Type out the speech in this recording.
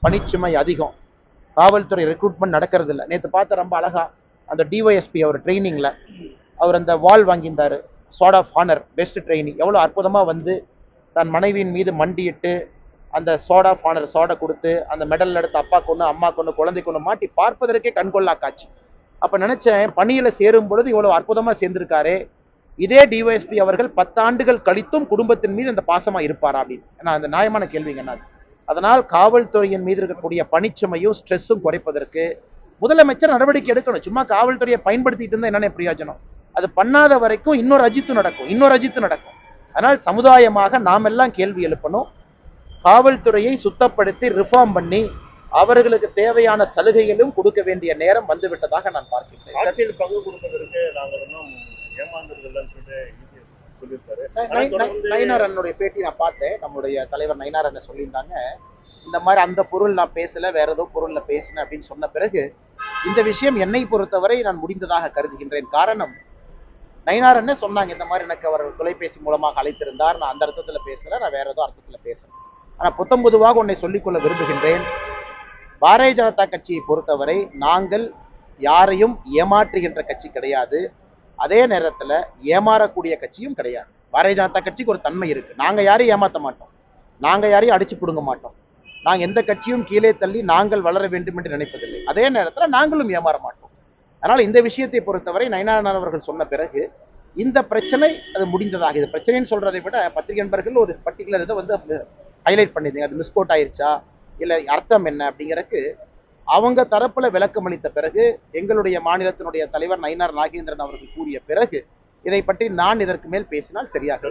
பணிச்சுமை அதிகம், காவல்துறை ரெக்ரூட்மெண்ட் நடக்கிறது இல்லை. நேற்று பார்த்த ரொம்ப அழகா அந்த டிஒய்எஸ்பி அவர் ட்ரைனிங்ல அவர் அந்த வால் வாங்கியிருந்தாரு, sword of honour best training. எவ்வளோ அற்புதமாக வந்து தன் மனைவியின் மீது மண்டியிட்டு அந்த சார்ட் ஆஃப் ஹானர் சார்டை கொடுத்து அந்த மெடல் எடுத்து அப்பா கொண்டு அம்மா கொண்டு குழந்தை கொண்டு மாட்டி பார்ப்பதற்கே கண்கொள்ளா காட்சி. அப்போ நினைச்சேன், பணியில் சேரும் பொழுது இவ்வளோ அற்புதமாக சேர்ந்திருக்காரு, இதே டிஒய்எஸ்பி அவர்கள் 10 ஆண்டுகள் கழித்தும் குடும்பத்தின் மீது அந்த பாசமா இருப்பாரா அப்படின்னு. ஏன்னா அந்த நியாயமான கேள்விங்க என்ன. அதனால் காவல்துறையின் மீது இருக்கக்கூடிய பணிச்சுமையும் ஸ்ட்ரெஸ்ஸும் குறைப்பதற்கு முதலமைச்சர் நடவடிக்கை எடுக்கணும். சும்மா காவல்துறையை பயன்படுத்திட்டு இருந்தா என்னென்ன பிரயோஜனம்? அது பண்ணாத வரைக்கும் இன்னொரு அஜித்து நடக்கும். அதனால் சமுதாயமாக நாம் எல்லாம் கேள்வி எழுப்பணும். காவல்துறையை சுத்தப்படுத்தி ரிஃபார்ம் பண்ணி அவர்களுக்கு தேவையான சலுகைகளும் கொடுக்க வேண்டிய நேரம் வந்துவிட்டதாக நான் பார்க்கிறேன். ஆட்சியில் பங்கு கொடுப்பதற்கு நாங்கள் இன்னும் ஏமாந்துருக்கலன்னு சொல்லியிருக்காரு. நயினார் அண்ணனுடைய பேட்டி நான் பார்த்தேன். நம்முடைய தலைவர் நயினார் அண்ணன் சொல்லியிருந்தாங்க, இந்த மாதிரி அந்த பொருள் நான் பேசல, வேற ஏதோ பொருள்ல பேசினேன் அப்படின்னு சொன்ன பிறகு இந்த விஷயம் என்னை பொறுத்தவரை நான் முடிந்ததாக கருதுகின்றேன். காரணம், நயினார் அண்ணன் சொன்னாங்க, இந்த மாதிரி எனக்கு அவர் தொலைபேசி மூலமாக அழைத்திருந்தார், நான் அந்த அர்த்தத்துல பேசல, நான் வேற ஏதோ அர்த்தத்துல பேசுறேன். ஆனா புத்தம் பொதுவாக உன்னை சொல்லிக்கொள்ள விரும்புகின்றேன், பாரதிய ஜனதா கட்சியை பொறுத்தவரை நாங்கள் யாரையும் ஏமாற்றுகின்ற கட்சி கிடையாது, அதே நேரத்துல ஏமாறக்கூடிய கட்சியும் கிடையாது. பாரதிய ஜனதா கட்சிக்கு ஒரு தன்மை இருக்கு, நாங்க யாரையும் ஏமாற்ற மாட்டோம், நாங்க யாரையும் அடிச்சு பிடுங்க மாட்டோம், நாங்க எந்த கட்சியும் கீழே தள்ளி நாங்கள் வளர வேண்டும் என்று நினைப்பதில்லை, அதே நேரத்துல நாங்களும் ஏமாற மாட்டோம். அதனால இந்த விஷயத்தை பொறுத்தவரை நயினார் அவர்கள் சொன்ன பிறகு இந்த பிரச்சனை அது முடிந்ததாக. இது பிரச்சனைன்னு சொல்றதை விட பத்திரிகை நண்பர்கள் ஒரு பர்டிகுலர் இதை வந்து ஹைலைட் பண்ணிருந்தீங்க, அது மிஸ்கோட் ஆயிருச்சா இல்லை அர்த்தம் என்ன அப்படிங்கிறதுக்கு அவங்க தரப்புல விளக்கம் அளித்த பிறகு, எங்களுடைய மாநிலத்தினுடைய தலைவர் நயினார் நாகேந்திரன் அவர்கள் கூறிய பிறகு இதை பற்றி நான் இதற்கு மேல் பேசினால் சரியாக